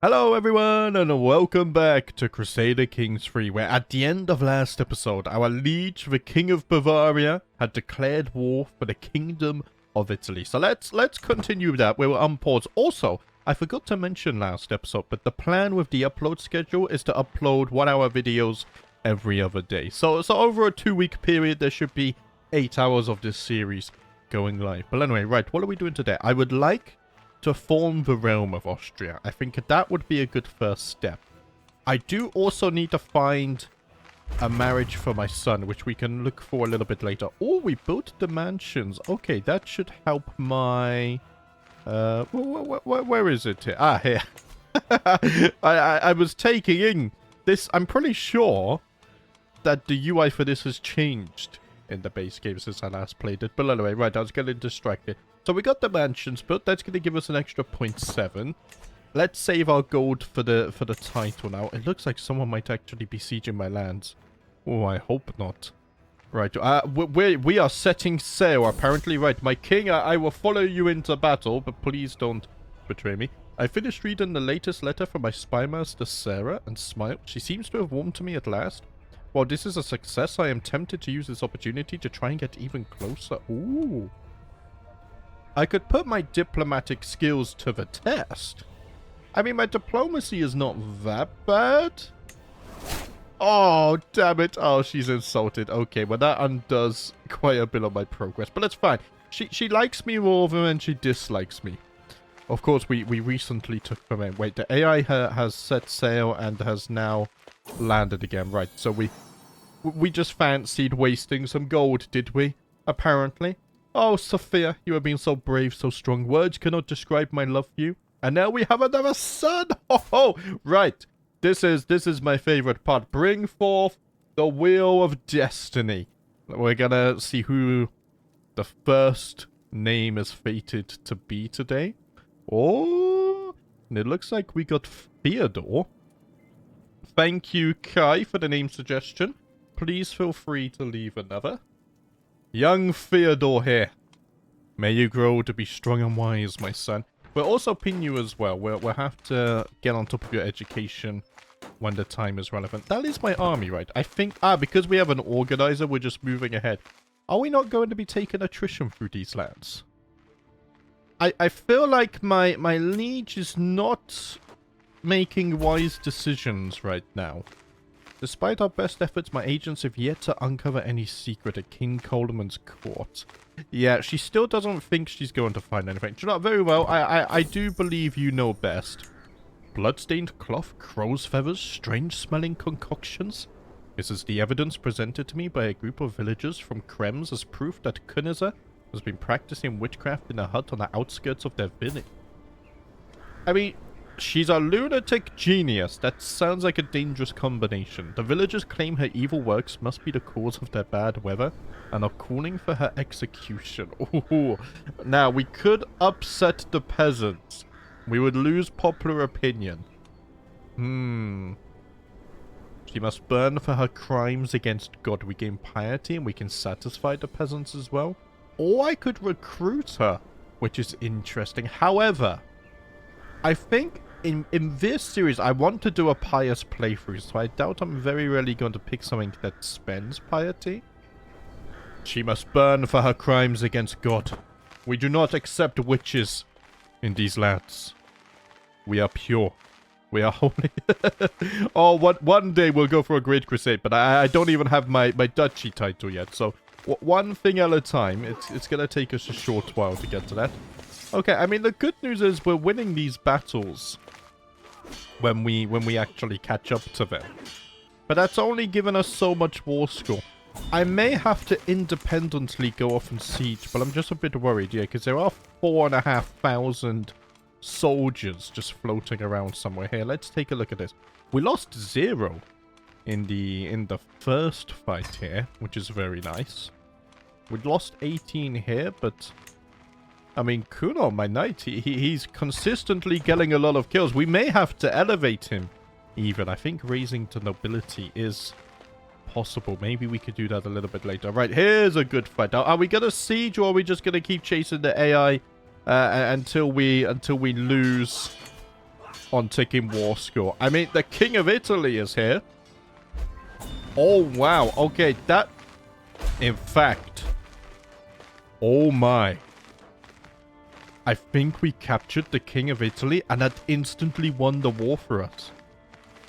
Hello everyone and welcome back to Crusader Kings 3, where at the end of last episode, our liege, the King of Bavaria, had declared war for the Kingdom of Italy. So let's continue that. We were on pause. Also, I forgot to mention last episode, but the plan with the upload schedule is to upload 1-hour videos every other day. So over a 2-week period, there should be 8 hours of this series going live. But anyway, right, what are we doing today? I would like to form the realm of Austria. I think that would be a good first step. I do also need to find a marriage for my son, which we can look for a little bit later. Oh, we built the mansions. Okay, that should help my... where is it here? Ah, here. I was taking in this. I'm pretty sure that the UI for this has changed in the base game since I last played it. But anyway, right, I was getting distracted. So we got the mansions built. That's going to give us an extra 0.7. Let's save our gold for the title now. It looks like someone might actually be sieging my lands. Oh, I hope not. Right, we are setting sail, apparently. Right, my king, I will follow you into battle, but please don't betray me. I finished reading the latest letter from my spymaster, Sarah, and smiled. She seems to have warmed to me at last. While this is a success, I am tempted to use this opportunity to try and get even closer. Ooh. I could put my diplomatic skills to the test. I mean, my diplomacy is not that bad. Oh, damn it. Oh, she's insulted. Okay, well, that undoes quite a bit of my progress. But that's fine. She likes me more than she dislikes me. Of course, we recently took them in. Wait, the AI has set sail and has now landed again. Right, so we just fancied wasting some gold, did we? Apparently. Oh, Sophia, you have been so brave, so strong. Words cannot describe my love for you. And now we have another son. Oh, right. This is my favorite part. Bring forth the wheel of destiny. We're gonna see who the first name is fated to be today. Oh, and it looks like we got Theodore. Thank you, Kai, for the name suggestion. Please feel free to leave another. Young Theodore here. May you grow to be strong and wise, my son. We'll also pin you as well. We'll have to get on top of your education when the time is relevant. That is my army, right? I think... Ah, because we have an organizer, we're just moving ahead. Are we not going to be taking attrition through these lands? I feel like my liege is not making wise decisions right now. Despite our best efforts, my agents have yet to uncover any secret at King Coleman's court. Yeah, she still doesn't think she's going to find anything. Do you know what? Very well. I do believe you know best. Bloodstained cloth, crow's feathers, strange-smelling concoctions. This is the evidence presented to me by a group of villagers from Krems as proof that Kunizer has been practicing witchcraft in a hut on the outskirts of their village. I mean... She's a lunatic genius. That sounds like a dangerous combination. The villagers claim her evil works must be the cause of their bad weather and are calling for her execution. Ooh. Now, we could upset the peasants. We would lose popular opinion. She must burn for her crimes against God. We gain piety and we can satisfy the peasants as well. Or I could recruit her, which is interesting. However, I think in this series, I want to do a pious playthrough, so I doubt I'm very rarely going to pick something that spends piety. She must burn for her crimes against God. We do not accept witches in these lands. We are pure. We are holy. Oh, one day we'll go for a great crusade, but I don't even have my duchy title yet, so one thing at a time. It's going to take us a short while to get to that. Okay, I mean, the good news is we're winning these battles when we actually catch up to them. But that's only given us so much war score. I may have to independently go off and siege, but I'm just a bit worried, yeah, because there are 4,500 soldiers just floating around somewhere here. Let's take a look at this. We lost 0 in the first fight here, which is very nice. We lost 18 here, but... I mean, Kuno, my knight, he's consistently getting a lot of kills. We may have to elevate him, even. I think raising to nobility is possible. Maybe we could do that a little bit later. Right, here's a good fight. Are we going to siege, or are we just going to keep chasing the AI until we lose on taking war score. I mean, the King of Italy is here. Oh, wow. Okay, that... In fact... Oh, my. I think we captured the King of Italy, and that instantly won the war for us.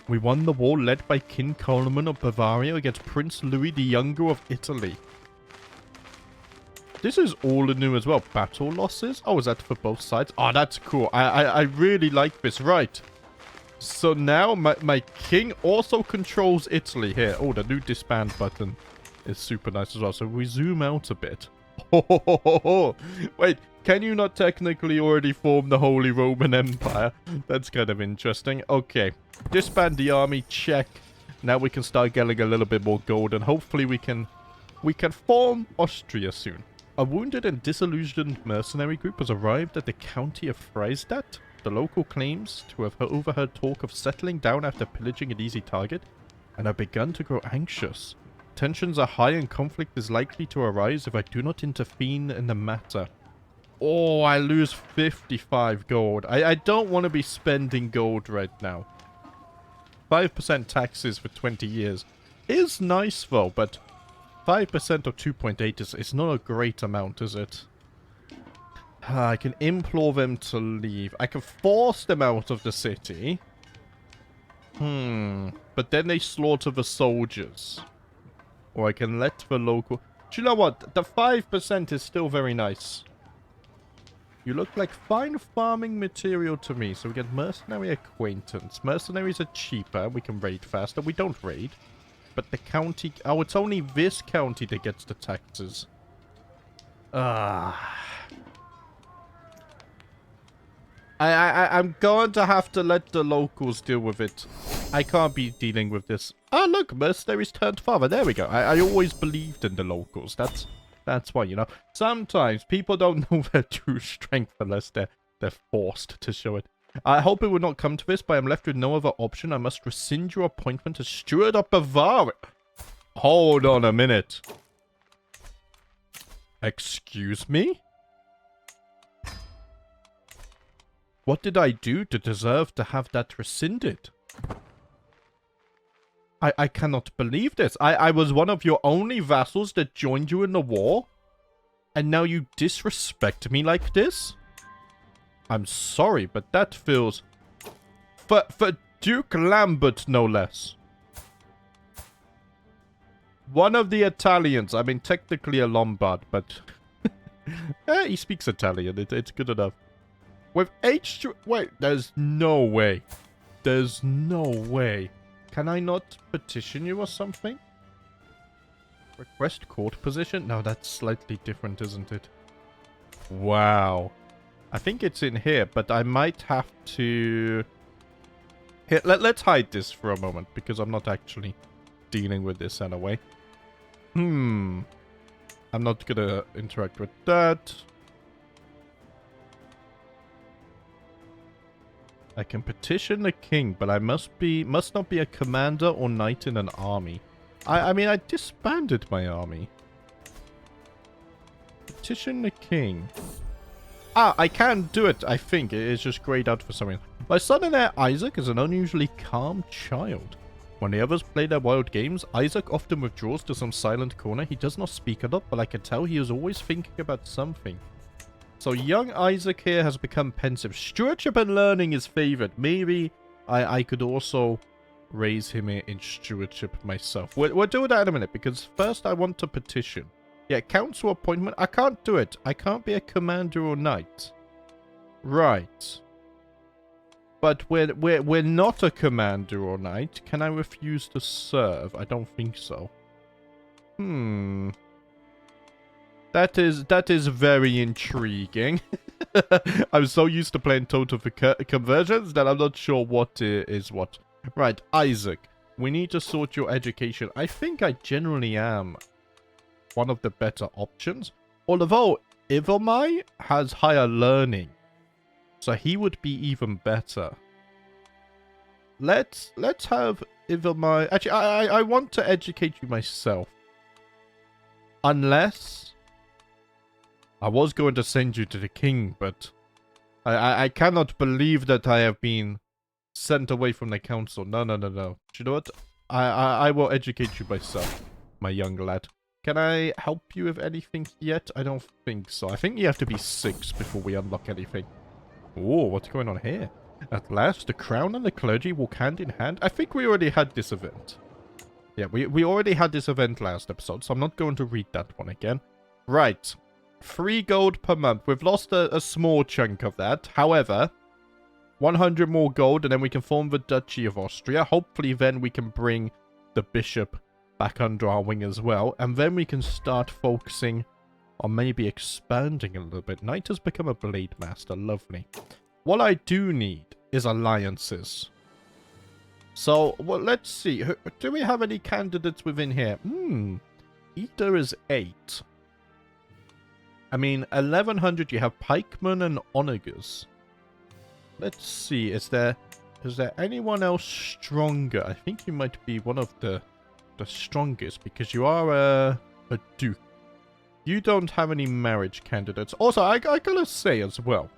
We won the war led by King Carloman of Bavaria against Prince Louis the Younger of Italy. This is all new as well. Battle losses? Oh, is that for both sides? Oh, that's cool. I really like this. Right. So now my king also controls Italy here. Oh, the new disband button is super nice as well. So we zoom out a bit. Oh, wait, can you not technically already form the Holy Roman Empire? That's kind of interesting. Okay, disband the army, check. Now we can start getting a little bit more gold, and hopefully we can form Austria soon. A wounded and disillusioned mercenary group has arrived at the county of Freistadt. The local claims to have overheard talk of settling down after pillaging an easy target, and have begun to grow anxious. Tensions are high and conflict is likely to arise if I do not intervene in the matter. Oh, I lose 55 gold. I don't want to be spending gold right now. 5% taxes for 20 years is nice though, but 5% of 2.8 is not a great amount, is it? I can implore them to leave. I can force them out of the city. But then they slaughter the soldiers. Or I can let the local... Do you know what? The 5% is still very nice. You look like fine farming material to me. So we get mercenary acquaintance. Mercenaries are cheaper. We can raid faster. We don't raid. But the county... Oh, it's only this county that gets the taxes. I'm going to have to let the locals deal with it. I can't be dealing with this. Oh, look, mercenaries turned father. There we go. I always believed in the locals. That's why, you know. Sometimes people don't know their true strength unless they're forced to show it. I hope it will not come to this, but I am left with no other option. I must rescind your appointment as steward of Bavaria. Hold on a minute. Excuse me? What did I do to deserve to have that rescinded? I cannot believe this. I was one of your only vassals that joined you in the war? And now you disrespect me like this? I'm sorry, but that feels... For Duke Lambert, no less. One of the Italians. I mean, technically a Lombard, but... he speaks Italian. It's good enough. With H2... Wait, there's no way. There's no way. Can I not petition you or something? Request court position? No, that's slightly different, isn't it? Wow. I think it's in here, but I might have to... Here, let's hide this for a moment, because I'm not actually dealing with this anyway. I'm not gonna interact with that. I can petition the king, but I must not be a commander or knight in an army. I mean, I disbanded my army. Petition the king. Ah, I can do it, I think. It is just grayed out for some reason. My son and heir, Isaac, is an unusually calm child. When the others play their wild games, Isaac often withdraws to some silent corner. He does not speak a lot, but I can tell he is always thinking about something. So young Isaac here has become pensive. Stewardship and learning is favored. Maybe I could also raise him in stewardship myself. We'll do that in a minute, because first I want to petition. Yeah, council appointment. I can't do it. I can't be a commander or knight. Right. But we're not a commander or knight. Can I refuse to serve? I don't think so. That is very intriguing. I'm so used to playing total conversions that I'm not sure what is what. Right, Isaac. We need to sort your education. I think I generally am one of the better options. Although, Ivomai has higher learning. So he would be even better. Let's have Ivomai... Actually, I want to educate you myself. Unless... I was going to send you to the king, but I cannot believe that I have been sent away from the council. No, no, no, no. Do you know what? I will educate you myself, my young lad. Can I help you with anything yet? I don't think so. I think you have to be 6 before we unlock anything. Oh, what's going on here? At last, the crown and the clergy walk hand in hand. I think we already had this event. Yeah, we already had this event last episode, so I'm not going to read that one again. Right. 3 gold per month. We've lost a small chunk of that. However, 100 more gold, and then we can form the Duchy of Austria. Hopefully, then we can bring the bishop back under our wing as well. And then we can start focusing on maybe expanding a little bit. Knight has become a blade master. Lovely. What I do need is alliances. So, well, let's see. Do we have any candidates within here? Ida is 8. I mean, 1100, you have pikemen and onagers. Let's see. Is there anyone else stronger? I think you might be one of the strongest because you are a duke. You don't have any marriage candidates. Also, I gotta say as well.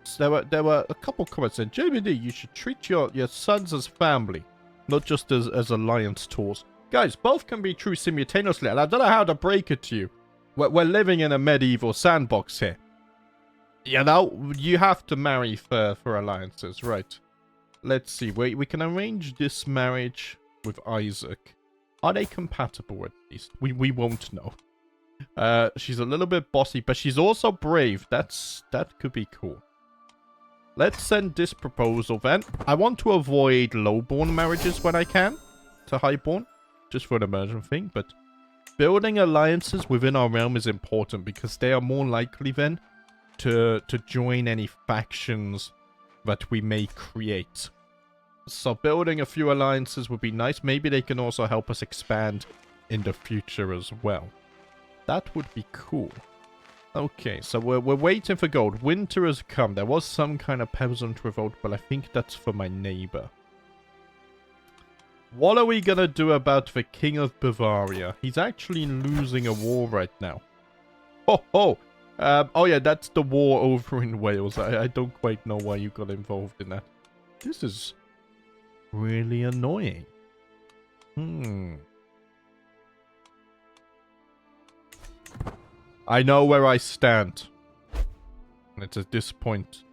So there were a couple comments in JBD. You should treat your sons as family, not just as alliance tools. Guys, both can be true simultaneously, and I don't know how to break it to you. We're living in a medieval sandbox here. You know, you have to marry for alliances, right? Let's see. We can arrange this marriage with Isaac. Are they compatible at least? We won't know. She's a little bit bossy, but she's also brave. That could be cool. Let's send this proposal then. I want to avoid lowborn marriages when I can to highborn, just for an emergent thing, but building alliances within our realm is important because they are more likely then to join any factions that we may create. So building a few alliances would be nice. Maybe they can also help us expand in the future as well. That would be cool. Okay, so we're waiting for gold. Winter has come. There was some kind of peasant revolt, but I think that's for my neighbor. What are we gonna do about the King of Bavaria? He's actually losing a war right now. Oh yeah, that's the war over in Wales. I don't quite know why you got involved in that. This is really annoying. I know where I stand. And it's at this point.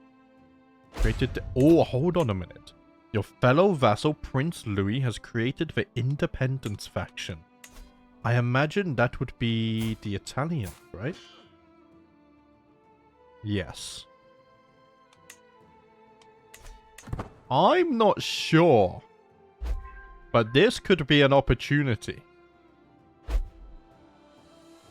Oh, hold on a minute. Your fellow vassal, Prince Louis, has created the Independence faction. I imagine that would be the Italian, right? Yes. I'm not sure. But this could be an opportunity.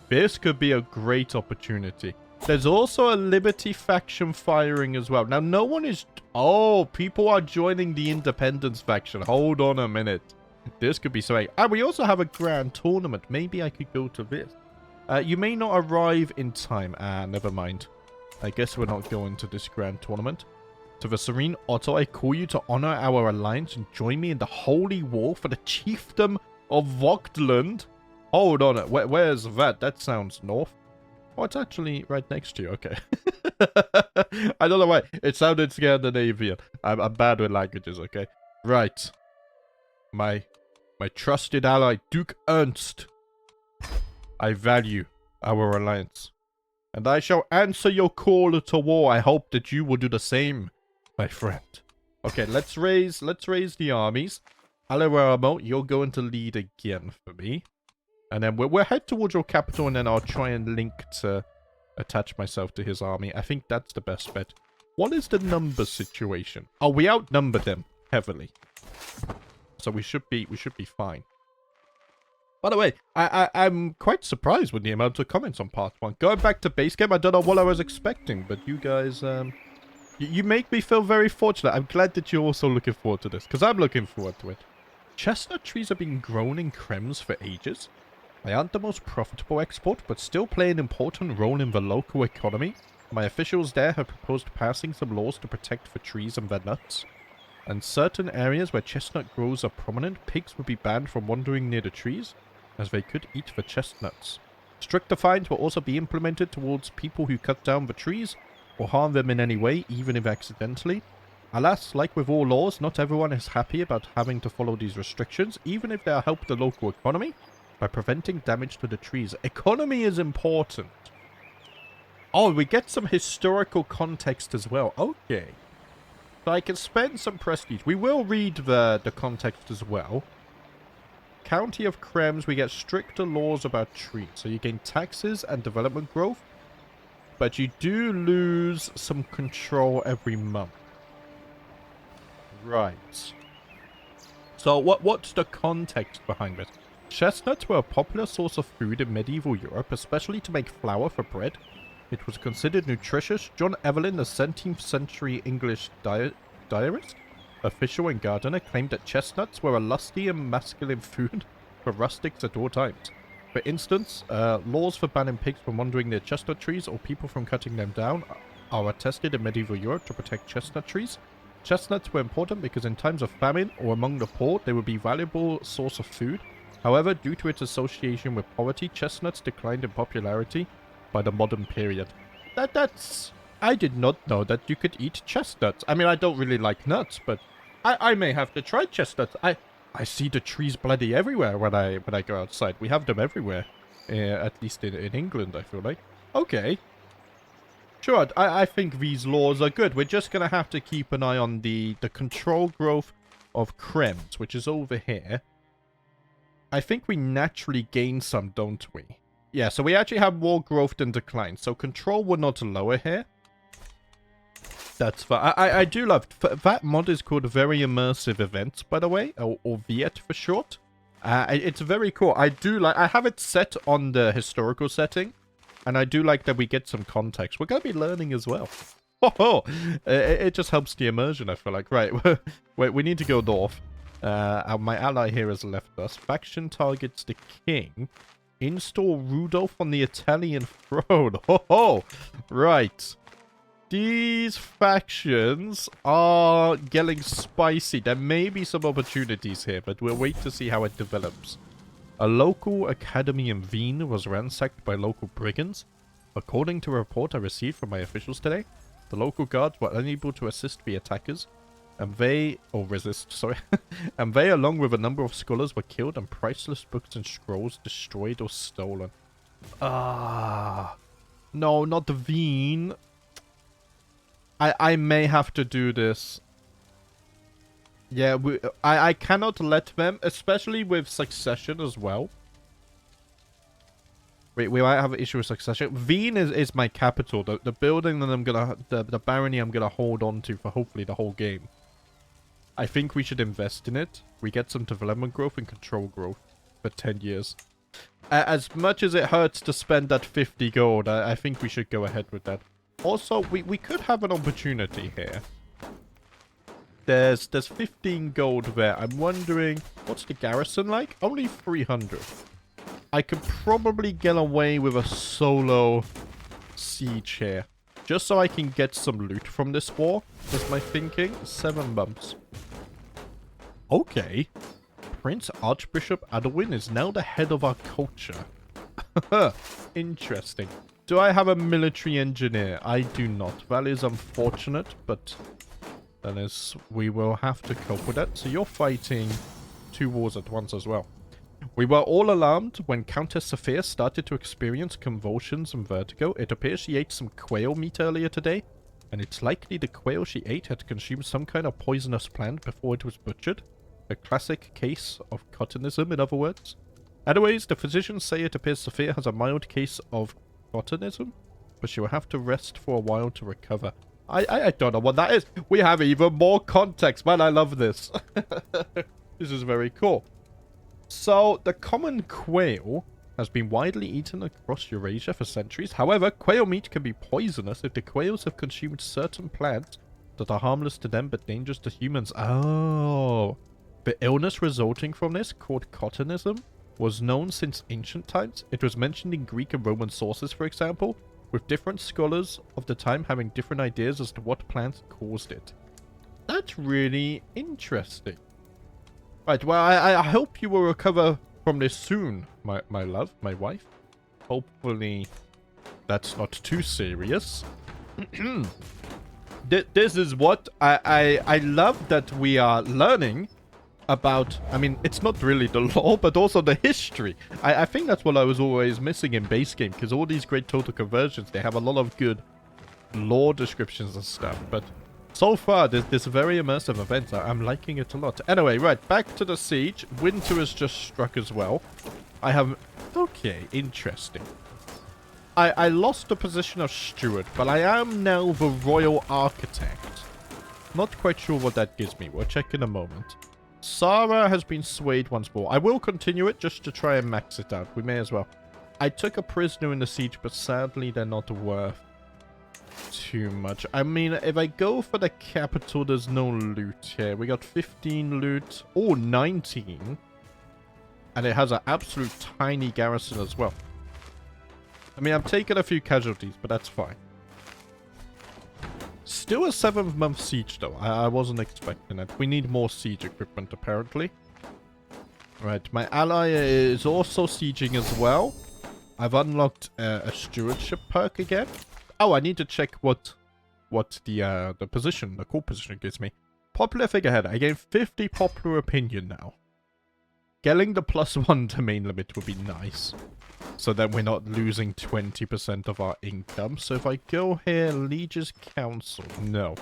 This could be a great opportunity. There's also a Liberty faction firing as well. Now, no one is... Oh, people are joining the Independence faction. Hold on a minute. This could be something. And we also have a grand tournament. Maybe I could go to this. You may not arrive in time. Never mind. I guess we're not going to this grand tournament. To the Serene Otto, I call you to honor our alliance and join me in the holy war for the chiefdom of Vogtland. Hold on. Where's that? That sounds north. Oh, it's actually right next to you. Okay. I don't know why. It sounded Scandinavian. I'm bad with languages, okay? Right. My trusted ally, Duke Ernst. I value our alliance. And I shall answer your call to war. I hope that you will do the same, my friend. Okay, let's raise the armies. Alaramo, you're going to lead again for me. And then we'll head towards your capital, and then I'll try and link to attach myself to his army. I think that's the best bet. What is the number situation? Oh, we outnumber them heavily. So we should be fine. By the way, I'm quite surprised with the amount of comments on part 1. Going back to base game, I don't know what I was expecting, but you guys, you make me feel very fortunate. I'm glad that you're also looking forward to this, because I'm looking forward to it. Chestnut trees have been grown in Krems for ages. They aren't the most profitable export, but still play an important role in the local economy. My officials there have proposed passing some laws to protect the trees and their nuts. In certain areas where chestnut groves are prominent, pigs would be banned from wandering near the trees, as they could eat the chestnuts. Stricter fines will also be implemented towards people who cut down the trees or harm them in any way, even if accidentally. Alas, like with all laws, not everyone is happy about having to follow these restrictions, even if they help the local economy by preventing damage to the trees. Economy is important. Oh, we get some historical context as well. Okay. So I can spend some prestige. We will read the context as well. County of Krems, we get stricter laws about trees. So you gain taxes and development growth. But you do lose some control every month. Right. So what's the context behind this? Chestnuts were a popular source of food in medieval Europe, especially to make flour for bread. It was considered nutritious. John Evelyn, the 17th century English diarist, official and gardener, claimed that chestnuts were a lusty and masculine food for rustics at all times. For instance, laws for banning pigs from wandering near chestnut trees or people from cutting them down are attested in medieval Europe to protect chestnut trees. Chestnuts were important because in times of famine or among the poor, they would be a valuable source of food. However, due to its association with poverty, chestnuts declined in popularity by the modern period. That's... I did not know that you could eat chestnuts. I mean, I don't really like nuts, but I may have to try chestnuts. I see the trees bloody everywhere when I go outside. We have them everywhere. At least in England, I feel like. Okay. Sure, I think these laws are good. We're just going to have to keep an eye on the control growth of Krems, which is over here. I think we naturally gain some, don't we? Yeah, so we actually have more growth than decline. So control will not lower here. That's fine. I do love... That mod is called Very Immersive Events, by the way. Or Viet for short. It's very cool. I do like... I have it set on the historical setting. And I do like that we get some context. We're going to be learning as well. Oh, it just helps the immersion, I feel like. Right, wait, we need to go north. My ally here has left us. Faction targets the king. Install Rudolph on the Italian throne. Oh, right. These factions are getting spicy. There may be some opportunities here, but we'll wait to see how it develops. A local academy in Wien was ransacked by local brigands. According to a report I received from my officials today, the local guards were unable to assist the attackers, and they, and they, along with a number of scholars, were killed and priceless books and scrolls destroyed or stolen. Ah, no, not the Wien. I may have to do this. Yeah, I cannot let them, especially with succession as well. We might have an issue with succession. Wien is my capital. The building that I'm gonna... The barony I'm gonna hold on to for hopefully the whole game. I think we should invest in it. We get some development growth and control growth for 10 years. As much as it hurts to spend that 50 gold, I think we should go ahead with that. Also, we could have an opportunity here. There's 15 gold there. I'm wondering, what's the garrison like? Only 300. I could probably get away with a solo siege here. Just so I can get some loot from this war. That's my thinking. 7 months. Okay. Prince Archbishop Adalwin is now the head of our culture. Interesting. Do I have a military engineer? I do not. That is unfortunate, but... That is, we will have to cope with that. So you're fighting 2 wars at once as well. We were all alarmed when Countess Sophia started to experience convulsions and vertigo. It appears she ate some quail meat earlier today, and it's likely the quail she ate had consumed some kind of poisonous plant before it was butchered. A classic case of cottonism, in other words. Anyways, the physicians say it appears Sophia has a mild case of cottonism, but she will have to rest for a while to recover. I don't know what that is. We have even more context. Man, I love this. This is very cool. So, the common quail has been widely eaten across Eurasia for centuries. However, quail meat can be poisonous if the quails have consumed certain plants that are harmless to them but dangerous to humans. Oh. The illness resulting from this, called cottonism, was known since ancient times. It was mentioned in Greek and Roman sources, for example, with different scholars of the time having different ideas as to what plant caused it. That's really interesting. Right, well, I hope you will recover from this soon, my love, my wife. Hopefully that's not too serious. This is what I love that we are learning about. I mean, it's not really the lore, but also the history. I think that's what I was always missing in base game, because all these great total conversions, they have a lot of good lore descriptions and stuff. But so far, this very immersive event, I'm liking it a lot. Anyway, right, back to the siege. Winter has just struck as well. I have... Okay, interesting. I lost the position of steward, but I am now the royal architect. Not quite sure what that gives me. We'll check in a moment. Sarah has been swayed once more. I will continue it just to try and max it out. We may as well. I took a prisoner in the siege, but sadly they're not worth too much. I mean, if I go for the capital, there's no loot here. We got 15 loot. Oh, 19. And it has an absolute tiny garrison as well. I mean, I'm taking a few casualties, but that's fine. Still a 7th month siege, though. I wasn't expecting it. We need more siege equipment, apparently. Right, my ally is also sieging as well. I've unlocked a stewardship perk again. Oh, I need to check what the position, the core position gives me. Popular figurehead. I gain 50 popular opinion now. Getting the +1 domain limit would be nice. So that we're not losing 20% of our income. So if I go here, Liege's Council. No.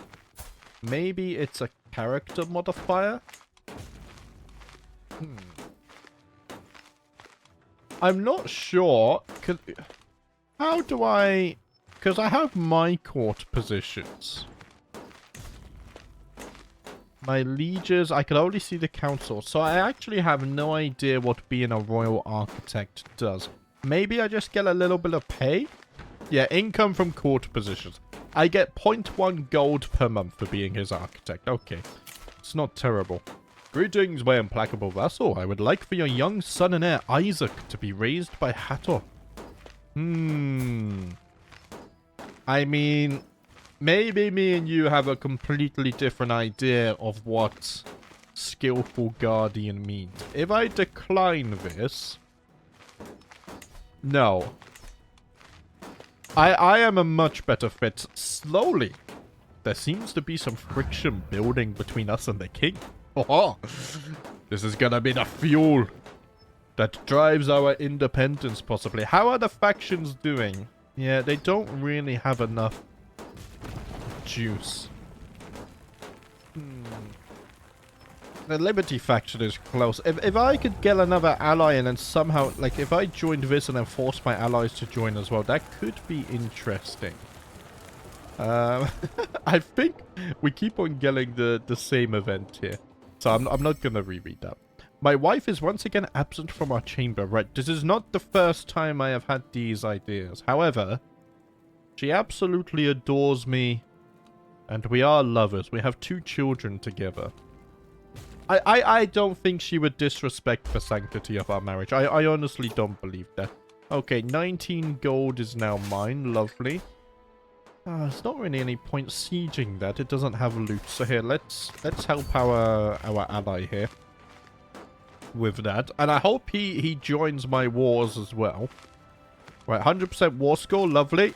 Maybe it's a character modifier? I'm not sure. How do I... Because I have my court positions. My lieges, I can only see the council. So I actually have no idea what being a royal architect does. Maybe I just get a little bit of pay? Yeah, income from court positions. I get 0.1 gold per month for being his architect. Okay. It's not terrible. Greetings, my implacable vassal. I would like for your young son and heir, Isaac, to be raised by Hathor. I mean, maybe me and you have a completely different idea of what skillful guardian means. If I decline this... No. I am a much better fit. Slowly. There seems to be some friction building between us and the king. Oh, this is gonna be the fuel that drives our independence, possibly. How are the factions doing? Yeah, they don't really have enough juice. The Liberty faction is close. If I could get another ally and then somehow, like, if I joined this and then forced my allies to join as well, that could be interesting. I think we keep on getting the same event here. So I'm not going to reread that. My wife is once again absent from our chamber. Right, this is not the first time I have had these ideas. However, she absolutely adores me. And we are lovers. We have 2 children together. I don't think she would disrespect the sanctity of our marriage. I honestly don't believe that. Okay, 19 gold is now mine. Lovely. There's not really any point sieging that. It doesn't have loot. So here, let's help our ally here with that. And I hope he joins my wars as well. Right, 100% war score. Lovely.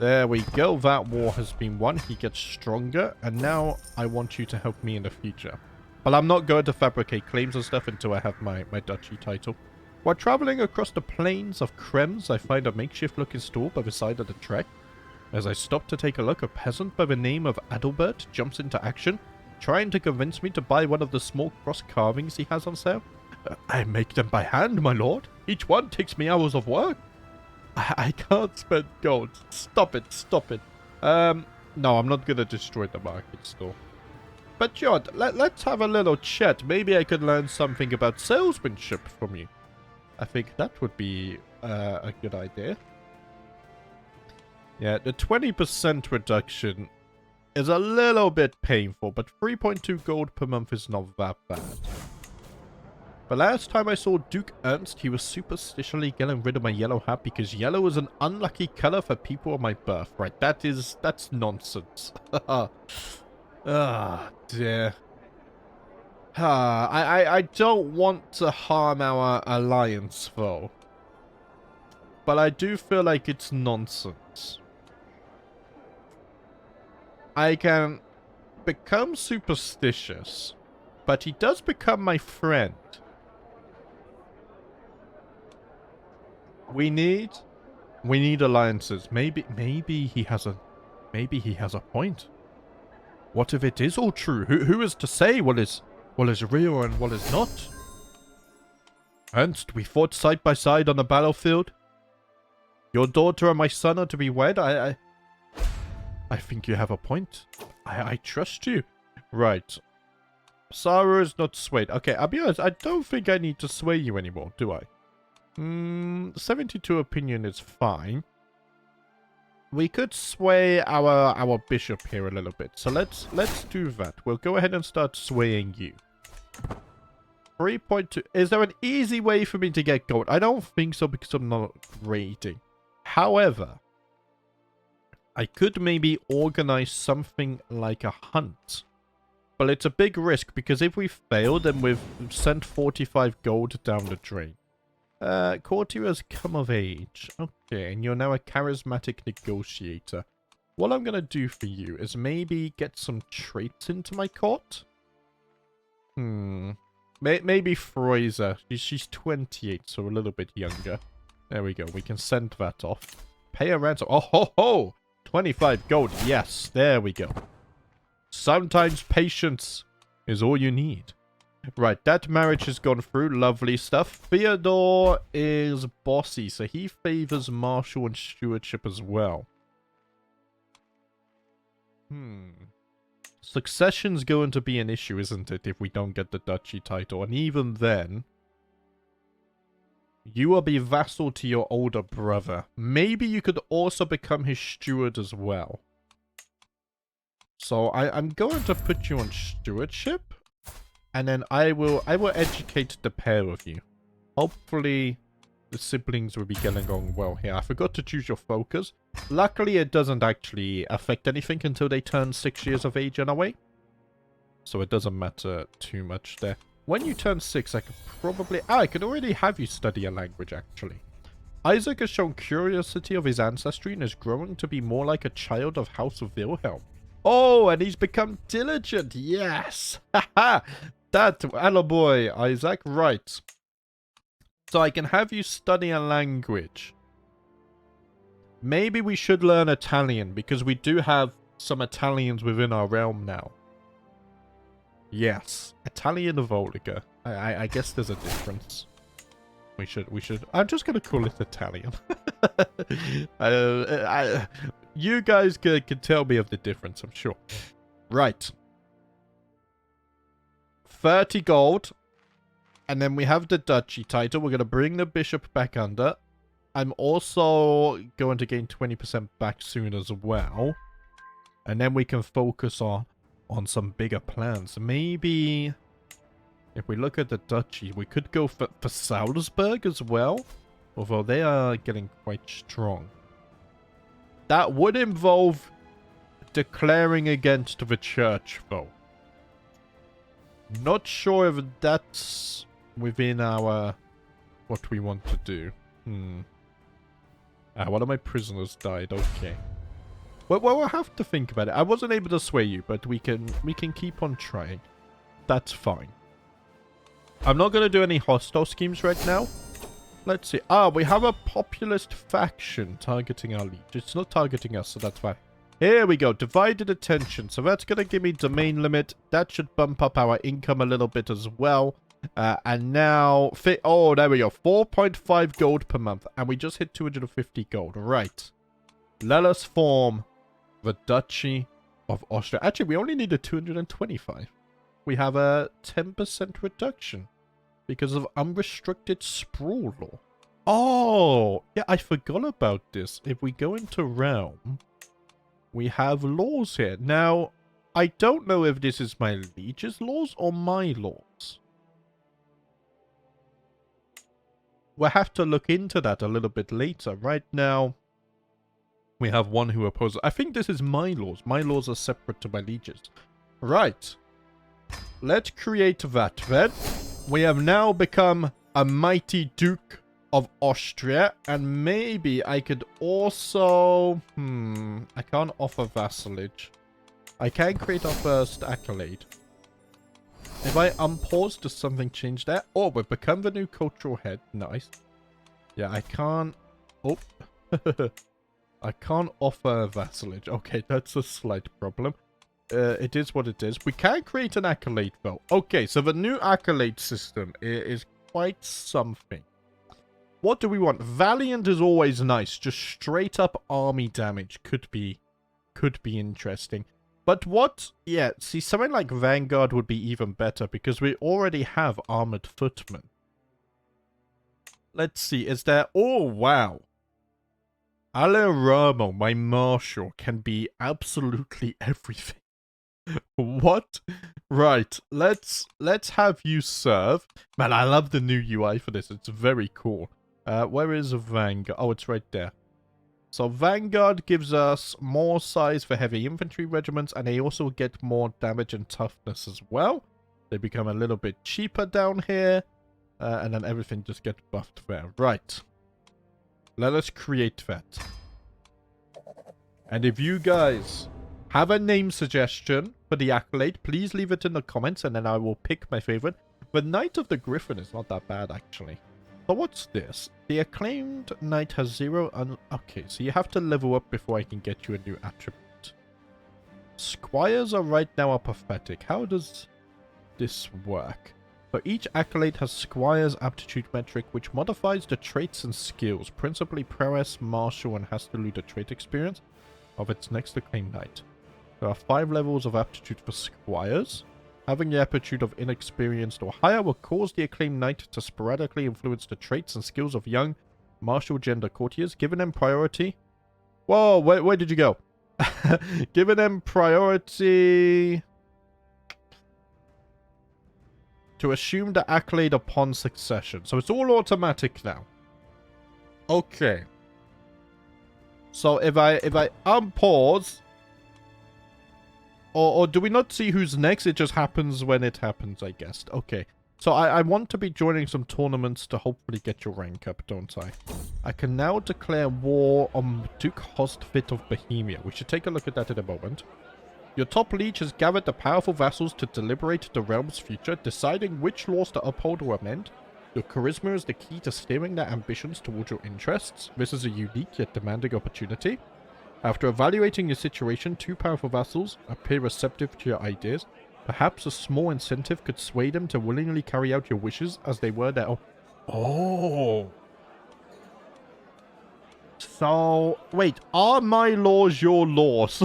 There we go. That war has been won. He gets stronger. And now I want you to help me in the future. But I'm not going to fabricate claims and stuff until I have my duchy title. While traveling across the plains of Krems, I find a makeshift-looking store by the side of the trek. As I stop to take a look, a peasant by the name of Adalbert jumps into action, trying to convince me to buy one of the small cross carvings he has on sale. I make them by hand, my lord. Each one takes me hours of work. I can't spend gold. Stop it, stop it. No, I'm not going to destroy the market store. But Jod, let's have a little chat. Maybe I could learn something about salesmanship from you. I think that would be a good idea. Yeah, the 20% reduction is a little bit painful, but 3.2 gold per month is not that bad. The last time I saw Duke Ernst, he was superstitiously getting rid of my yellow hat because yellow is an unlucky color for people of my birth. Right, that's nonsense. Ah, dear. I don't want to harm our alliance, though. But I do feel like it's nonsense. I can become superstitious, but he does become my friend. We need alliances. Maybe he has a point. What if it is all true? Who is to say what is real and what is not? Ernst, we fought side by side on the battlefield. Your daughter and my son are to be wed. I think you have a point. I trust you. Right. Sarah is not swayed. Okay, I'll be honest. I don't think I need to sway you anymore, do I? 72 opinion is fine. We could sway our bishop here a little bit. So let's do that. We'll go ahead and start swaying you. 3.2. Is there an easy way for me to get gold? I don't think so because I'm not raiding. However, I could maybe organize something like a hunt. But it's a big risk because if we fail, then we've sent 45 gold down the drain. Courtier has come of age. Okay, and you're now a charismatic negotiator. What I'm going to do for you is maybe get some traits into my court. Maybe Fraser. She's 28, so a little bit younger. There we go. We can send that off. Pay a ransom. Oh, ho, ho! 25 gold. Yes, there we go. Sometimes patience is all you need. Right, that marriage has gone through. Lovely stuff. Theodore is bossy, so he favors martial and stewardship as well. Succession's going to be an issue, isn't it, if we don't get the duchy title? And even then, you will be vassal to your older brother. Maybe you could also become his steward as well. So I'm going to put you on stewardship. And then I will educate the pair of you. Hopefully, the siblings will be getting on well here. I forgot to choose your focus. Luckily, it doesn't actually affect anything until they turn 6 years of age anyway. So it doesn't matter too much there. When you turn 6, I could probably... I could already have you study a language, actually. Isaac has shown curiosity of his ancestry and is growing to be more like a child of House of Wilhelm. Oh, and he's become diligent. Yes. Haha. That, attaboy, Isaac. Right. So I can have you study a language. Maybe we should learn Italian, because we do have some Italians within our realm now. Yes. Italian Volga. I guess there's a difference. We should. I'm just going to call it Italian. You guys can tell me of the difference, I'm sure. Right. 30 gold. And then we have the duchy title. We're going to bring the bishop back under. I'm also going to gain 20% back soon as well. And then we can focus on some bigger plans. Maybe if we look at the duchy, we could go for Salzburg as well. Although they are getting quite strong. That would involve declaring against the church, though. Not sure if that's within our... what we want to do. One of my prisoners died. Okay. Well, we'll have to think about it. I wasn't able to sway you, but we can keep on trying. That's fine. I'm not going to do any hostile schemes right now. Let's see. Ah, we have a populist faction targeting our liege. It's not targeting us, so that's fine. Here we go. Divided attention. So that's going to give me domain limit. That should bump up our income a little bit as well. And now... oh, there we go. 4.5 gold per month. And we just hit 250 gold. Right. Let us form the Duchy of Austria. Actually, we only needed 225. We have a 10% reduction because of unrestricted sprawl law. Oh, yeah, I forgot about this. If we go into realm, we have laws here. Now, I don't know if this is my liege's laws or my laws. We'll have to look into that a little bit later. Right now, we have one who opposes. I think this is my laws. My laws are separate to my liege's. Right. Let's create that then. We have now become a mighty Duke of Austria. And maybe I could also... I can't offer vassalage. I can create our first accolade. If I unpause, does something change there? Oh, we've become the new cultural head. Nice. Yeah, I can't... Oh. I can't offer vassalage. Okay, that's a slight problem. It is what it is. We can create an accolade, though. Okay, so the new accolade system is quite something. What do we want? Valiant is always nice. Just straight up army damage could be interesting. But what? Yeah, see, something like Vanguard would be even better because we already have armored footmen. Let's see, is there... Oh, wow. Aleramo, my marshal, can be absolutely everything. What? Right, let's have you serve. Man, I love the new UI for this. It's very cool. Where is Vanguard? Oh, it's right there. So Vanguard gives us more size for heavy infantry regiments, and they also get more damage and toughness as well. They become a little bit cheaper down here, and then everything just gets buffed there. Right. Let us create that. And if you guys have a name suggestion for the accolade, please leave it in the comments, and then I will pick my favorite. The Knight of the Griffin is not that bad, actually. So what's this? The acclaimed knight has 0 okay, so you have to level up before I can get you a new attribute. Squires are right now are pathetic. How does this work? So each accolade has Squire's aptitude metric, which modifies the traits and skills, principally prowess, martial, and has to lose the trait experience of its next acclaimed knight. There are 5 levels of aptitude for Squires. Having the aptitude of inexperienced or higher will cause the acclaimed knight to sporadically influence the traits and skills of young martial gender courtiers, giving them priority. Whoa, where did you go? Giving them priority to assume the accolade upon succession. So it's all automatic now. Okay. So if I unpause, or do we not see who's next? It just happens when it happens, I guess. Okay. So I want to be joining some tournaments to hopefully get your rank up, don't I? I can now declare war on Duke Hostvit of Bohemia. We should take a look at that in a moment. Your top liege has gathered the powerful vassals to deliberate the realm's future, deciding which laws to uphold or amend. Your charisma is the key to steering their ambitions towards your interests. This is a unique yet demanding opportunity. After evaluating your situation, 2 powerful vassals appear receptive to your ideas. Perhaps a small incentive could sway them to willingly carry out your wishes as they were their own. Oh! So, wait, are my laws your laws?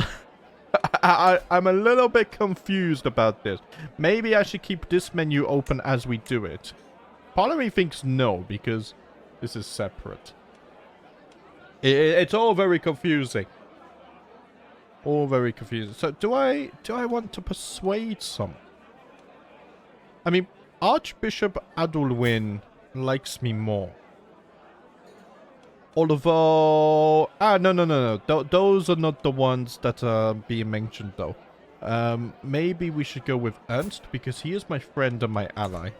I'm a little bit confused about this. Maybe I should keep this menu open as we do it. Part of me thinks no, because this is separate. It's all very confusing. All very confusing. So do I want to persuade some? I mean, Archbishop Adulwin likes me more. Although... no. Those are not the ones that are being mentioned, though. Maybe we should go with Ernst, because he is my friend and my ally.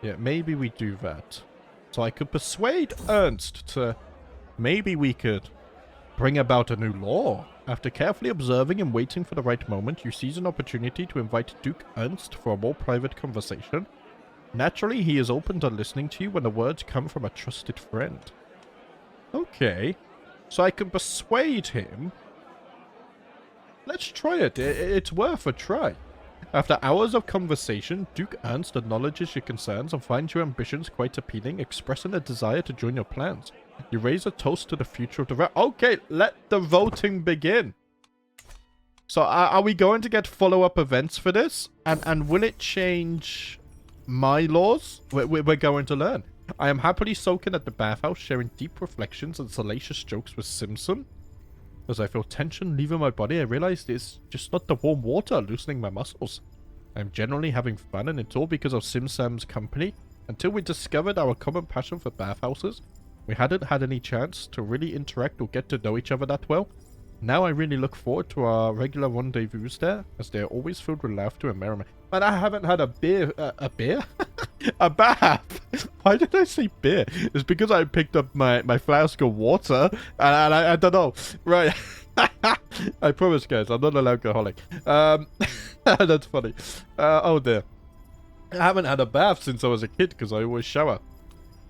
Yeah, maybe we do that. So I could persuade Ernst to... Maybe we could bring about a new law. After carefully observing and waiting for the right moment, you seize an opportunity to invite Duke Ernst for a more private conversation. Naturally, he is open to listening to you when the words come from a trusted friend. Okay. So I can persuade him. Let's try it. It's worth a try. After hours of conversation, Duke Ernst acknowledges your concerns and finds your ambitions quite appealing, expressing a desire to join your plans. You raise a toast to the future of the realm. Okay, let the voting begin. So are we going to get follow-up events for this? And will it change my laws? We're going to learn. I am happily soaking at the bathhouse, sharing deep reflections and salacious jokes with Simpson. As I feel tension leaving my body, I realize it's just not the warm water loosening my muscles. I'm generally having fun, and it's all because of Simsam's company. Until we discovered our common passion for bathhouses, we hadn't had any chance to really interact or get to know each other that well. Now I really look forward to our regular rendezvous there, as they are always filled with laughter and merriment. But I haven't had a beer. A beer? A bath. Why did I say beer? It's because I picked up my flask of water, and I don't know. Right. I promise, guys, I'm not an alcoholic. That's funny. Oh dear. I haven't had a bath since I was a kid because I always shower.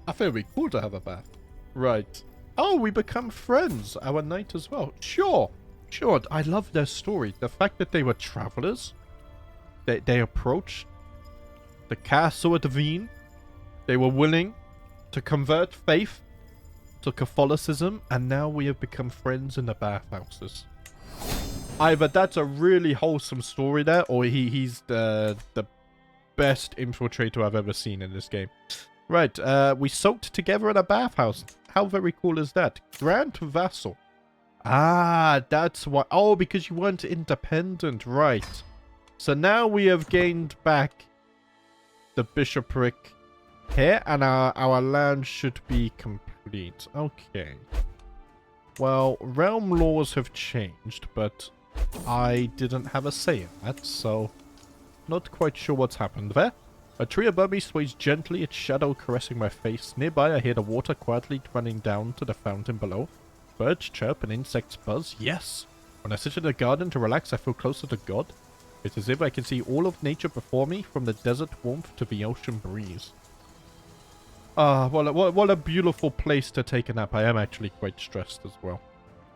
I think it'd be cool to have a bath. Right. Oh, we become friends. Our knight as well. Sure. Sure. I love their story. The fact that they were travelers. They approached the castle at Wien. They were willing to convert faith to Catholicism, and now we have become friends in the bathhouses. Either that's a really wholesome story there, or he's the best infiltrator I've ever seen in this game. Right, we soaked together in a bathhouse. How very cool is that? Grand Vassal. Ah, that's why. Oh, because you weren't independent, right. So now we have gained back the bishopric here, and our land should be complete. Okay. Well, realm laws have changed, but I didn't have a say in that, so not quite sure what's happened there. A tree above me sways gently, its shadow caressing my face. Nearby, I hear the water quietly running down to the fountain below. Birds chirp and insects buzz. Yes! When I sit in the garden to relax, I feel closer to God. It's as if I can see all of nature before me, from the desert warmth to the ocean breeze. Ah, what a beautiful place to take a nap. I am actually quite stressed as well.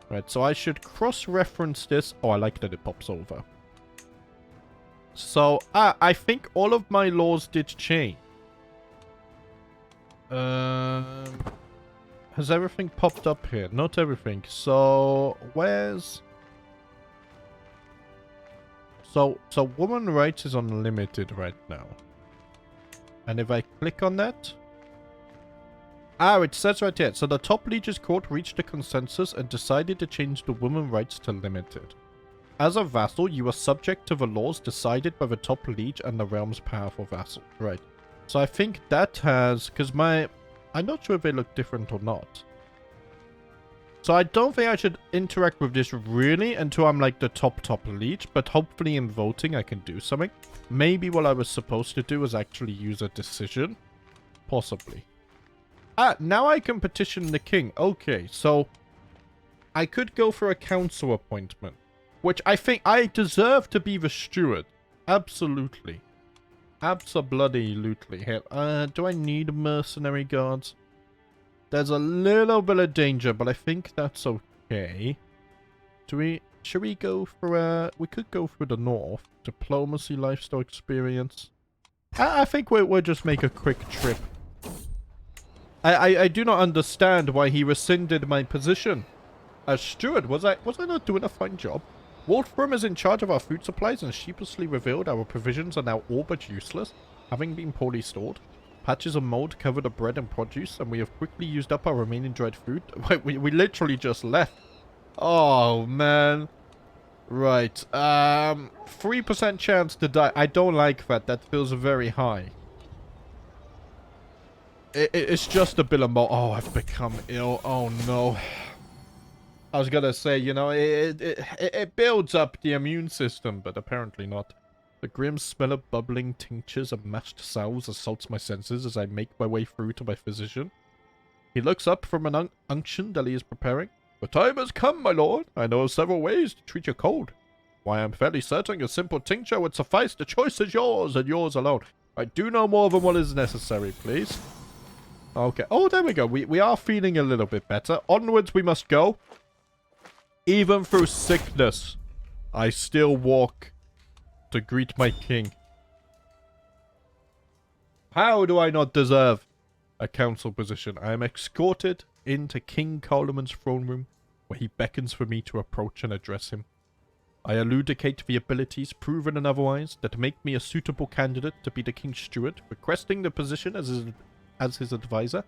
Right, so I should cross-reference this. Oh, I like that it pops over. So, I think all of my laws did change. Has everything popped up here? Not everything. So, where's... So woman rights is unlimited right now. And if I click on that... Ah, it says right here. So the top liege's court reached a consensus and decided to change the woman rights to limited. As a vassal, you are subject to the laws decided by the top liege and the realm's powerful vassal. Right. So I think that has... Because my... I'm not sure if they look different or not. So I don't think I should interact with this really until I'm like the top liege. But hopefully in voting I can do something. Maybe what I was supposed to do is actually use a decision. Possibly. Ah, now I can petition the king. Okay, so I could go for a council appointment. Which I think I deserve to be the steward. Absolutely. Abso-bloody-lutely. Do I need mercenary guards? There's a little bit of danger, but I think that's okay. Should we go for we could go through the north. Diplomacy, lifestyle experience. I think we'll just make a quick trip. I do not understand why he rescinded my position. As steward, was I not doing a fine job? Wolfram is in charge of our food supplies and sheepishly revealed our provisions are now all but useless, having been poorly stored. Patches of mold cover the bread and produce, and we have quickly used up our remaining dried food. we literally just left. Oh, man. Right. 3% chance to die. I don't like that. That feels very high. It's just a bit of mold. Oh, I've become ill. Oh, no. I was gonna say, you know, it builds up the immune system, but apparently not. The grim smell of bubbling tinctures and mashed salves assaults my senses as I make my way through to my physician. He looks up from an unction that he is preparing. The time has come, my lord. I know of several ways to treat your cold. Why, I'm fairly certain a simple tincture would suffice. The choice is yours, and yours alone. I do no more than what is necessary, please. Okay. Oh, there we go. We are feeling a little bit better. Onwards we must go. Even through sickness, I still walk to greet my king. How do I not deserve a council position? I am escorted into King Carloman's throne room, where he beckons for me to approach and address him. I elucidate the abilities, proven and otherwise, that make me a suitable candidate to be the king's steward, requesting the position as his advisor.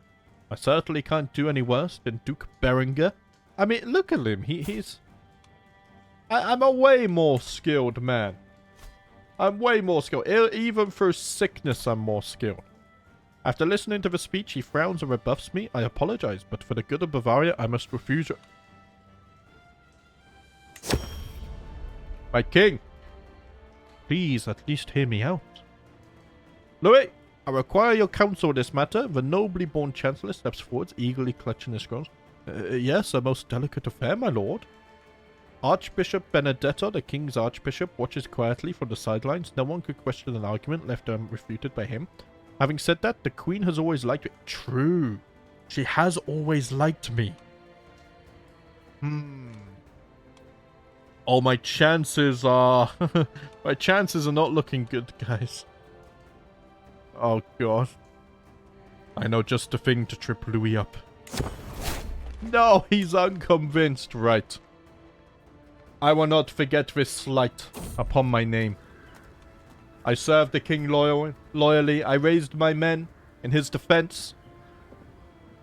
I certainly can't do any worse than Duke Berenger. I mean, look at him. I'm a way more skilled man. I'm way more skilled. Even through sickness, I'm more skilled. After listening to the speech, he frowns and rebuffs me. I apologize, but for the good of Bavaria, I must refuse your... My king! Please, at least hear me out. Louis, I require your counsel in this matter. The nobly born chancellor steps forwards, eagerly clutching his scrolls. Yes, a most delicate affair, my lord. Archbishop Benedetto, the king's archbishop, watches quietly from the sidelines. No one could question an argument left unrefuted by him. Having said that, the queen has always liked me. True. She has always liked me. Oh, my chances are... my chances are not looking good, guys. Oh, God. I know just the thing to trip Louis up. No, he's unconvinced. Right. I will not forget this slight upon my name. I served the king loyally. I raised my men in his defense.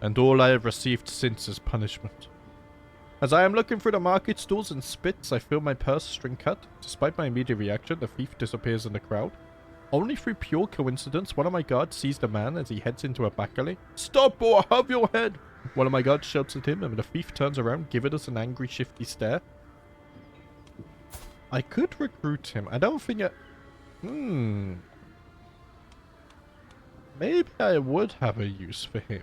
And all I have received since is punishment. As I am looking through the market stalls and spits, I feel my purse string cut. Despite my immediate reaction, the thief disappears in the crowd. Only through pure coincidence, one of my guards sees the man as he heads into a back alley. Stop or I'll have your head! One of my guards shouts at him, and the thief turns around, giving us an angry, shifty stare. I could recruit him. I don't think maybe I would have a use for him.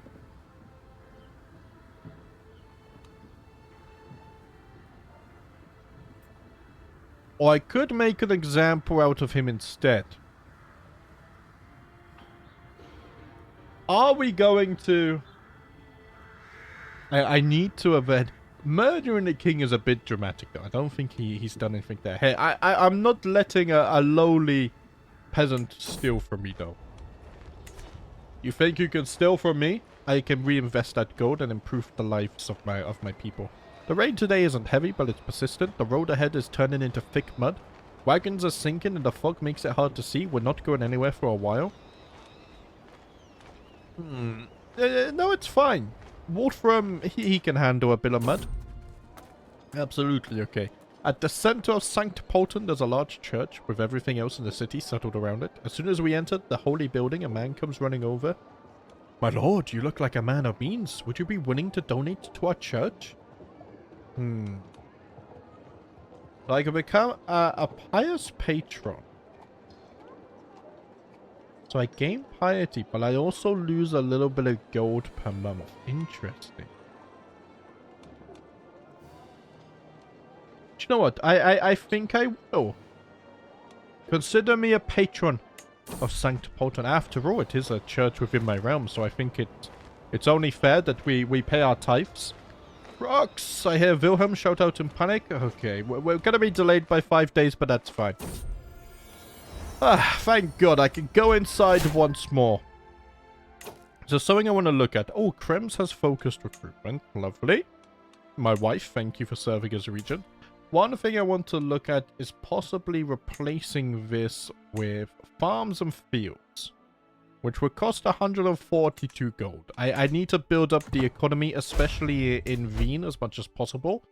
Or I could make an example out of him instead. Are we going to... I need to avenge... Murdering the king is a bit dramatic, though. I don't think he's done anything there. Hey, I'm not letting a lowly peasant steal from me, though. You think you can steal from me? I can reinvest that gold and improve the lives of my people. The rain today isn't heavy, but it's persistent. The road ahead is turning into thick mud. Wagons are sinking and the fog makes it hard to see. We're not going anywhere for a while. No, it's fine. Wolfram, he can handle a bit of mud. Absolutely okay. At the center of Sankt Polten, there's a large church with everything else in the city settled around it. As soon as we enter the holy building, a man comes running over. My lord, you look like a man of means. Would you be willing to donate to our church? So I can become a pious patron. So I gain piety, but I also lose a little bit of gold per month. Interesting. Do you know what? I think I will. Consider me a patron of Sankt Polten. After all, it is a church within my realm, so I think it's only fair that we pay our tithes. Rocks! I hear Wilhelm shout out in panic. Okay, we're gonna be delayed by 5 days, but that's fine. Ah, thank God, I can go inside once more. There's something I want to look at. Oh, Krems has focused recruitment. Lovely. My wife, thank you for serving as a regent. One thing I want to look at is possibly replacing this with farms and fields, which would cost 142 gold. I need to build up the economy, especially in Wien, as much as possible.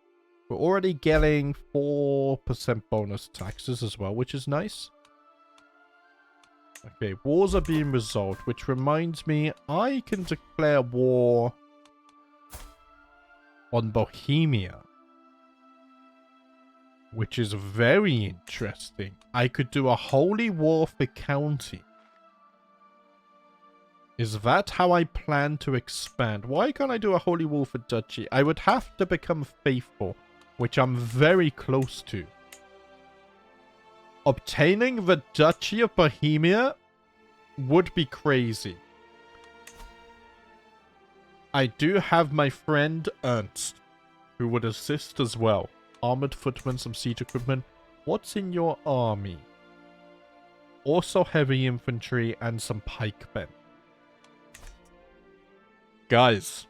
We're already getting 4% bonus taxes as well, which is nice. Okay, wars are being resolved, which reminds me, I can declare war on Bohemia, which is very interesting. I could do a holy war for county. Is that how I plan to expand? Why can't I do a holy war for duchy? I would have to become faithful, which I'm very close to. Obtaining the Duchy of Bohemia would be crazy. I do have my friend Ernst, who would assist as well. Armored footmen, some siege equipment. What's in your army? Also heavy infantry and some pikemen. Guys.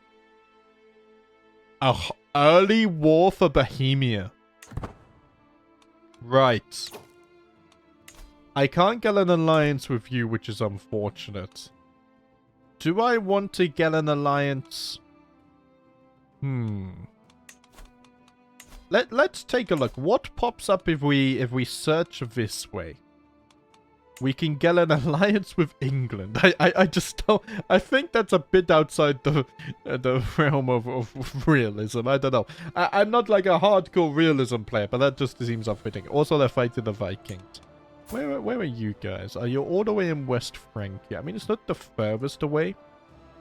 A early war for Bohemia. Right. I can't get an alliance with you, which is unfortunate. Do I want to get an alliance? Let's take a look. What pops up if we search this way? We can get an alliance with England. I just don't... I think that's a bit outside the realm of realism. I don't know. I'm not like a hardcore realism player, but that just seems unfitting. Also, they're fighting the Vikings. Where are you guys? Are you all the way in West Francia? I mean, it's not the furthest away,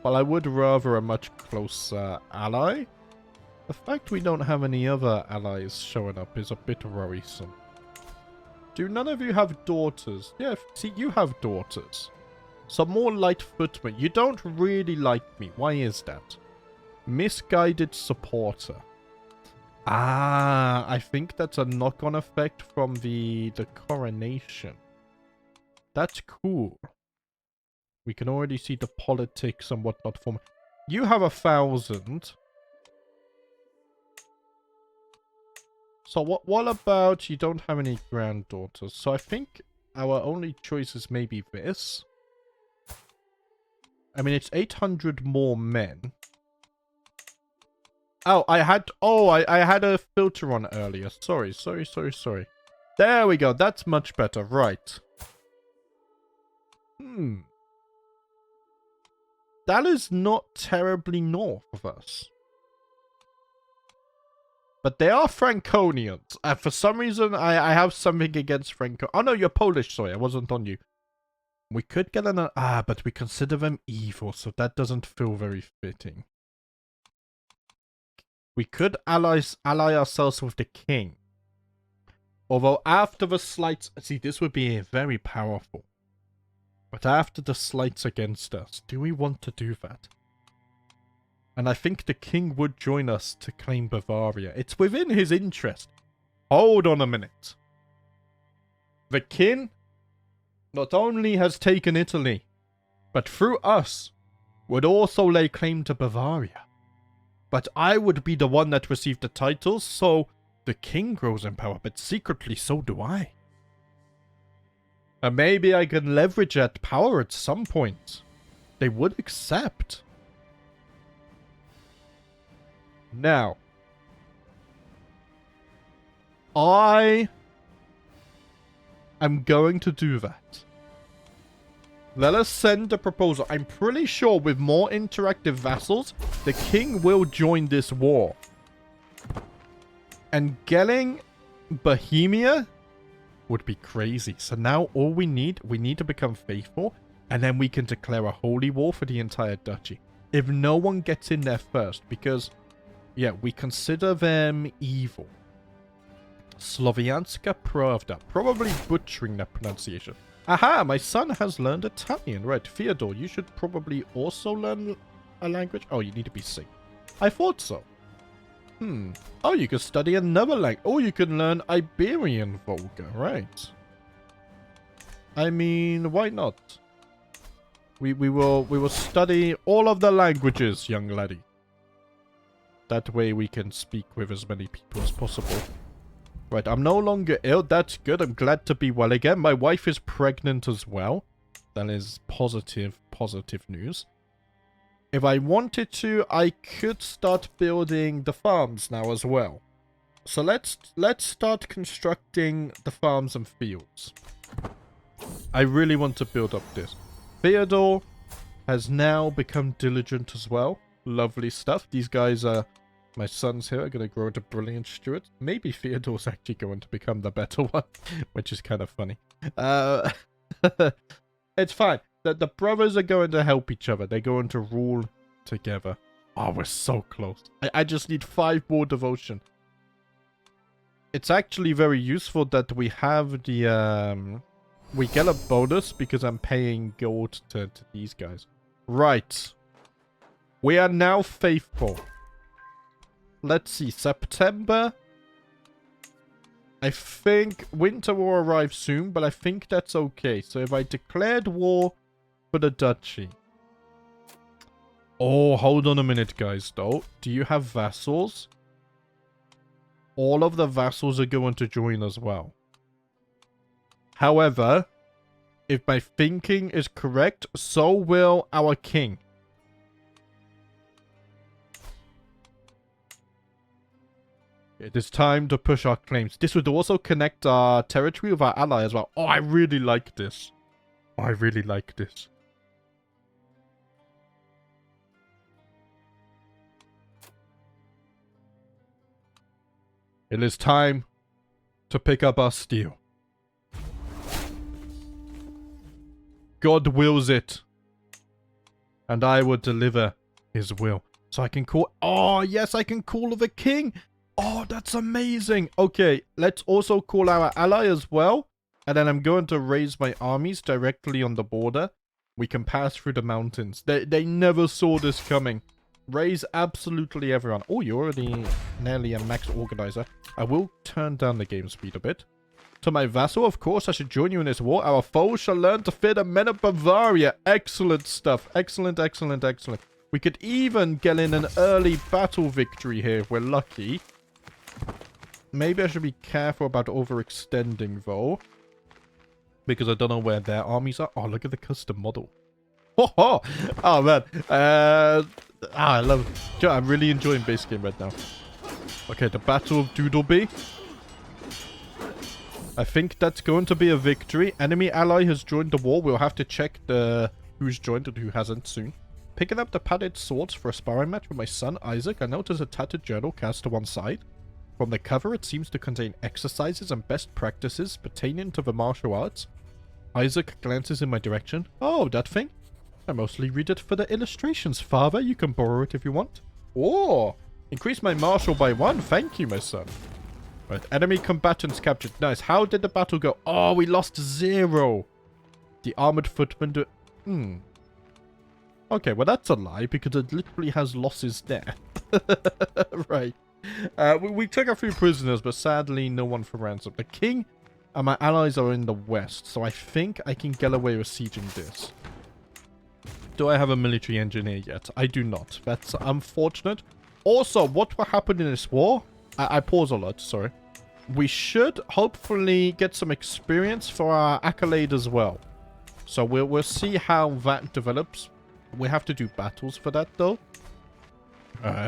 but I would rather a much closer ally. The fact we don't have any other allies showing up is a bit worrisome. Do none of you have daughters? Yeah, see, you have daughters. Some more light footmen. You don't really like me. Why is that? Misguided supporter. Ah, I think that's a knock-on effect from the coronation. That's cool. We can already see the politics and whatnot from... You have 1,000. So what about you don't have any granddaughters? So I think our only choice is maybe this. I mean, it's 800 more men. Oh, I had a filter on earlier. Sorry. There we go. That's much better. Right. That is not terribly north of us. But they are Franconians. For some reason, I have something against Franco. Oh, no, you're Polish. Sorry, I wasn't on you. We could get an... but we consider them evil, so that doesn't feel very fitting. We could ally ourselves with the king. Although after the slights... See, this would be very powerful. But after the slights against us, do we want to do that? And I think the king would join us to claim Bavaria. It's within his interest. Hold on a minute. The king not only has taken Italy, but through us would also lay claim to Bavaria. But I would be the one that received the titles, so the king grows in power, but secretly so do I. And maybe I can leverage that power at some point. They would accept. Now, I am going to do that. Let us send a proposal. I'm pretty sure with more interactive vassals, the king will join this war. And getting Bohemia would be crazy. So now all we need to become faithful, and then we can declare a holy war for the entire duchy. If no one gets in there first, because, yeah, we consider them evil. Slovianska Pravda. Probably butchering that pronunciation. Aha, my son has learned Italian. Right, Fyodor, you should probably also learn a language. Oh, you need to be sick. I thought so. Oh, you can study another language. Oh, you can learn Iberian Volga, right? I mean, why not? We will study all of the languages, young laddie. That way we can speak with as many people as possible. Right, I'm no longer ill. That's good. I'm glad to be well again. My wife is pregnant as well. That is positive news. If I wanted to, I could start building the farms now as well. So let's start constructing the farms and fields. I really want to build up this. Theodore has now become diligent as well. Lovely stuff. These guys are... My sons here are going to grow into brilliant stewards. Maybe Theodore's actually going to become the better one, which is kind of funny. It's fine. The brothers are going to help each other. They're going to rule together. Oh, we're so close. I just need 5 more devotion. It's actually very useful that we have the... we get a bonus because I'm paying gold to these guys. Right. We are now faithful. Let's see, September. I think winter will arrive soon, but I think that's okay. So if I declared war for the duchy. Oh, hold on a minute, guys, though. Do you have vassals? All of the vassals are going to join as well. However, if my thinking is correct, so will our king. It is time to push our claims. This would also connect our territory with our ally as well. Oh, I really like this. Oh, I really like this. It is time to pick up our steel. God wills it. And I will deliver his will. So I can call... Oh, yes, I can call the king. Oh, that's amazing. Okay, let's also call our ally as well. And then I'm going to raise my armies directly on the border. We can pass through the mountains. They never saw this coming. Raise absolutely everyone. Oh, you're already nearly a max organizer. I will turn down the game speed a bit. To my vassal, of course, I should join you in this war. Our foes shall learn to fear the men of Bavaria. Excellent stuff. Excellent, excellent, excellent. We could even get in an early battle victory here if we're lucky. Maybe I should be careful about overextending, though. Because I don't know where their armies are. Oh, look at the custom model. Oh, oh man. I love it. I'm really enjoying base game right now. Okay, the Battle of Doodleby. I think that's going to be a victory. Enemy ally has joined the war. We'll have to check who's joined and who hasn't soon. Picking up the padded swords for a sparring match with my son, Isaac. I notice a tattered journal cast to one side. From the cover, it seems to contain exercises and best practices pertaining to the martial arts. Isaac glances in my direction. Oh, that thing? I mostly read it for the illustrations, father. You can borrow it if you want. Oh, increase my martial by 1. Thank you, my son. Right, enemy combatants captured. Nice. How did the battle go? Oh, we lost 0. The armored footman do... Okay, well, that's a lie, because it literally has losses there. Right. We took a few prisoners, but sadly, no one for ransom. The king and my allies are in the west, so I think I can get away with sieging this. Do I have a military engineer yet? I do not. That's unfortunate. Also, what will happen in this war? I pause a lot, sorry. We should hopefully get some experience for our accolade as well. So we'll see how that develops. We have to do battles for that, though.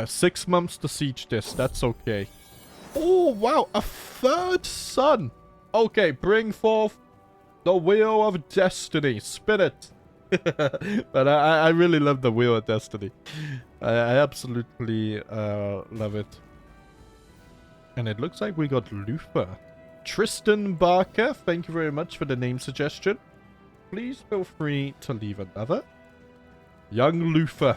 6 months to siege this. That's okay. Oh, wow. A 3rd son. Okay, bring forth the Wheel of Destiny. Spin it. But I really love the Wheel of Destiny. I absolutely love it. And it looks like we got Luther. Tristan Barker, thank you very much for the name suggestion. Please feel free to leave another. Young Luther,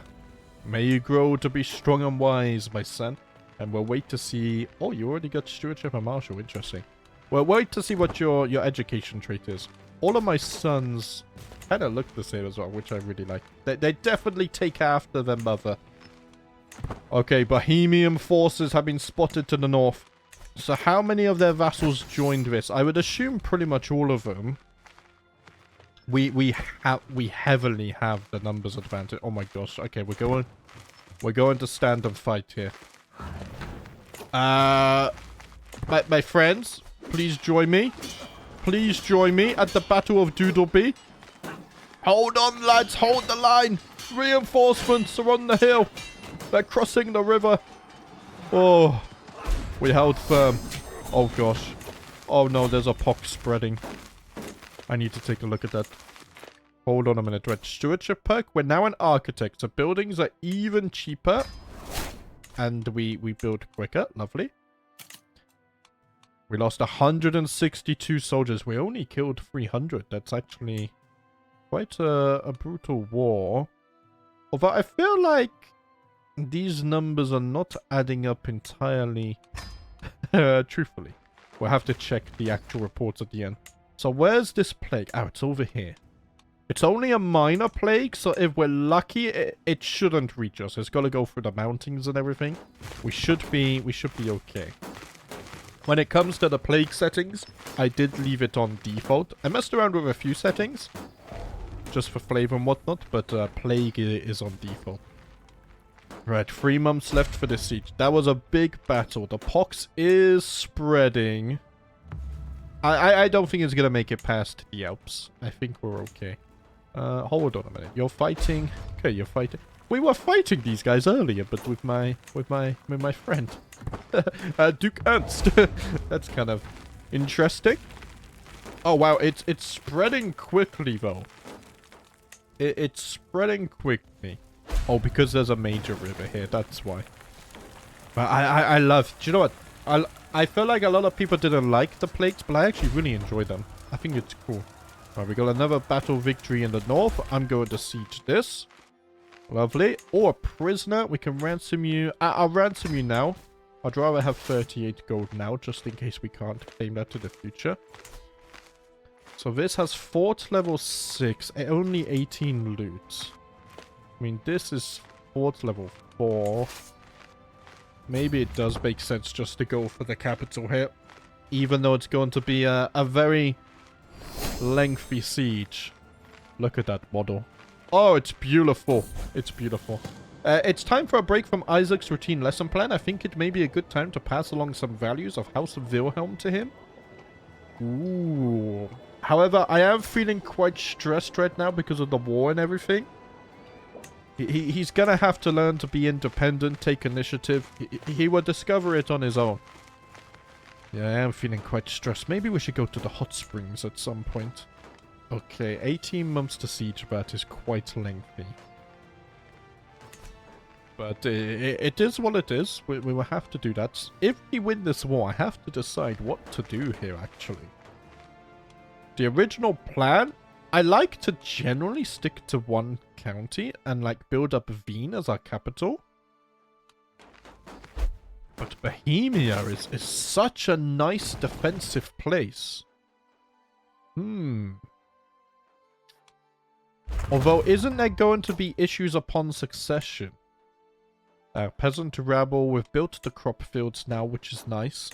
may you grow to be strong and wise, my son. And we'll wait to see... Oh, you already got Stewardship and Marshal. Interesting. We'll wait to see what your education trait is. All of my sons kind of look the same as well, which I really like. They definitely take after their mother. Okay, Bohemian forces have been spotted to the north. So how many of their vassals joined this? I would assume pretty much all of them. We heavily have the numbers advantage. Oh my gosh. Okay, we're going to stand and fight here. My friends, please join me. Please join me at the Battle of Doodleby. Hold on, lads. Hold the line. Reinforcements are on the hill. They're crossing the river. Oh, we held firm. Oh gosh. Oh no, there's a pox spreading. I need to take a look at that. Hold on a minute. Red Stewardship perk. We're now an architect, so buildings are even cheaper. And we build quicker. Lovely. We lost 162 soldiers. We only killed 300. That's actually quite a brutal war. Although I feel like these numbers are not adding up entirely truthfully. We'll have to check the actual reports at the end. So where's this plague? Oh, it's over here. It's only a minor plague, so if we're lucky, it shouldn't reach us. It's got to go through the mountains and everything. We should be okay. When it comes to the plague settings, I did leave it on default. I messed around with a few settings, just for flavor and whatnot, but plague is on default. Right, 3 months left for this siege. That was a big battle. The pox is spreading. I don't think it's going to make it past the Alps. I think we're okay. Hold on a minute. You're fighting... Okay, you're fighting... We were fighting these guys earlier, but with my friend. Duke Ernst. That's kind of interesting. Oh, wow. It's spreading quickly, though. It's spreading quickly. Oh, because there's a major river here. That's why. But I love... Do you know what? I feel like a lot of people didn't like the plagues, but I actually really enjoy them. I think it's cool. Alright, we got another battle victory in the north. I'm going to siege this. Lovely. Or a prisoner. We can ransom you. I'll ransom you now. I'd rather have 38 gold now, just in case we can't claim that to the future. So this has fort level 6, only 18 loot. I mean, this is fort level 4. Maybe it does make sense just to go for the capital here. Even though it's going to be a very lengthy siege. Look at that model. Oh, it's beautiful. It's beautiful. It's time for a break from Isaac's routine lesson plan. I think it may be a good time to pass along some values of House of Wilhelm to him. Ooh. However, I am feeling quite stressed right now because of the war and everything. He's gonna have to learn to be independent, take initiative. He will discover it on his own. Yeah, I am feeling quite stressed. Maybe we should go to the hot springs at some point. Okay, 18 months to siege that is quite lengthy. But it is what it is. We will have to do that. If we win this war, I have to decide what to do here, actually. The original plan, I like to generally stick to one county and, like, build up Wien as our capital. But Bohemia is such a nice defensive place. Although, isn't there going to be issues upon succession? Peasant rabble, we've built the crop fields now, which is nice.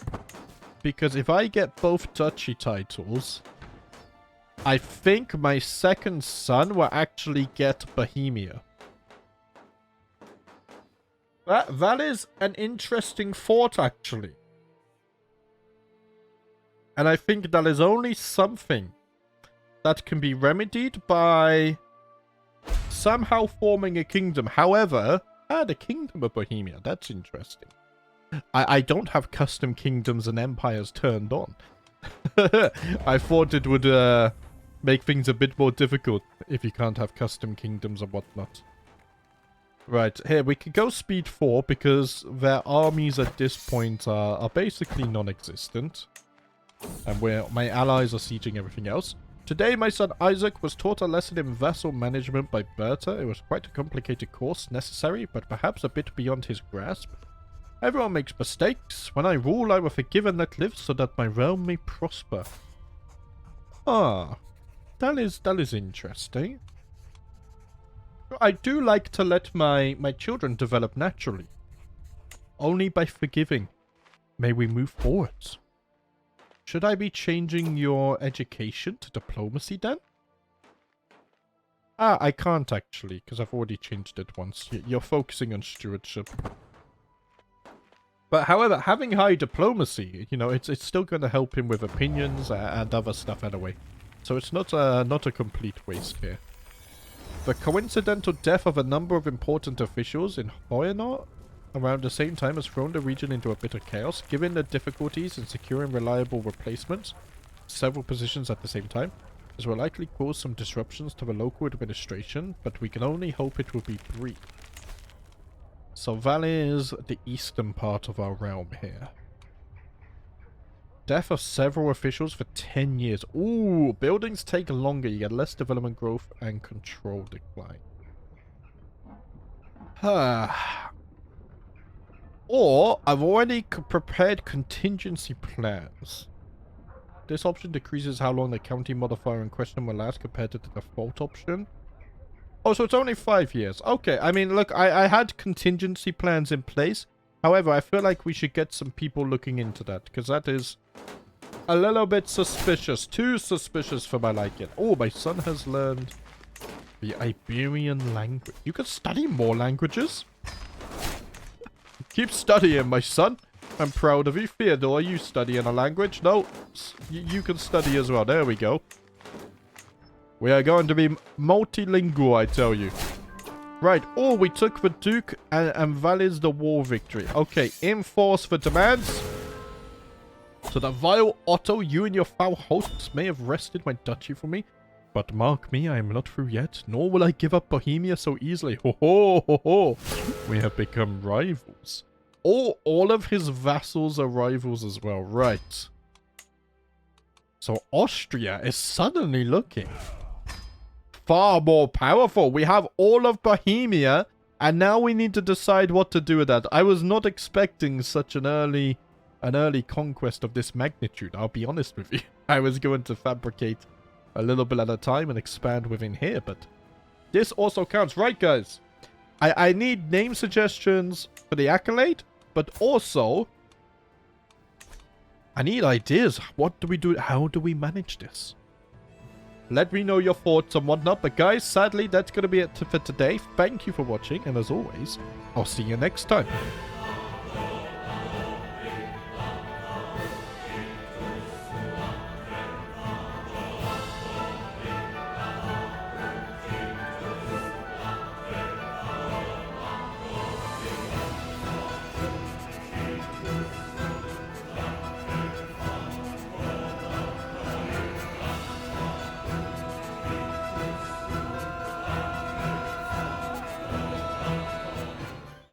Because if I get both duchy titles, I think my second son will actually get Bohemia. That is an interesting thought, actually. And I think that is only something that can be remedied by somehow forming a kingdom. However... the Kingdom of Bohemia. That's interesting. I don't have custom kingdoms and empires turned on. I thought it would make things a bit more difficult if you can't have custom kingdoms and whatnot. Right, here, we can go speed 4 because their armies at this point are basically non-existent. And my allies are sieging everything else. Today, my son Isaac was taught a lesson in vassal management by Berta. It was quite a complicated course, necessary, but perhaps a bit beyond his grasp. Everyone makes mistakes. When I rule, I will forgive and let live, so that my realm may prosper. Ah, that is interesting. I do like to let my children develop naturally. Only by forgiving may we move forwards. Should I be changing your education to diplomacy then? I can't actually, because I've already changed it once. You're focusing on stewardship. But however, having high diplomacy, you know, it's still going to help him with opinions and other stuff anyway. So it's not a complete waste here. The coincidental death of a number of important officials in Hoyenor around the same time has thrown the region into a bit of chaos. Given the difficulties in securing reliable replacements, several positions at the same time, this will likely cause some disruptions to the local administration, but we can only hope it will be brief. So that is the eastern part of our realm here. Death of several officials for 10 years. Ooh, buildings take longer. You get less development growth and control decline. Or, I've already prepared contingency plans. This option decreases how long the county modifier in question will last compared to the default option. Oh, so it's only 5 years. Okay, I mean, look, I had contingency plans in place. However, I feel like we should get some people looking into that, because that is a little bit suspicious. Too suspicious for my liking. Oh, my son has learned the Iberian language. You can study more languages. Keep studying, my son. I'm proud of you. Theodore, you studying a language? No, you can study as well. There we go. We are going to be multilingual, I tell you. Right. Oh, we took the Duke and that is the war victory. Okay, enforce the demands. So the vile Otto, you and your foul hosts may have wrested my duchy from me. But mark me, I am not through yet, nor will I give up Bohemia so easily. Ho ho ho ho. We have become rivals. Oh, all of his vassals are rivals as well. Right. So Austria is suddenly looking far more powerful. We have all of Bohemia, and now we need to decide what to do with that. I was not expecting such an early conquest of this magnitude, I'll be honest with you. I was going to fabricate a little bit at a time and expand within here, but this also counts. Right, guys? I need name suggestions for the accolade, but also I need ideas. What do we do? How do we manage this? Let me know your thoughts and whatnot. But guys, sadly, that's going to be it for today. Thank you for watching. And as always, I'll see you next time.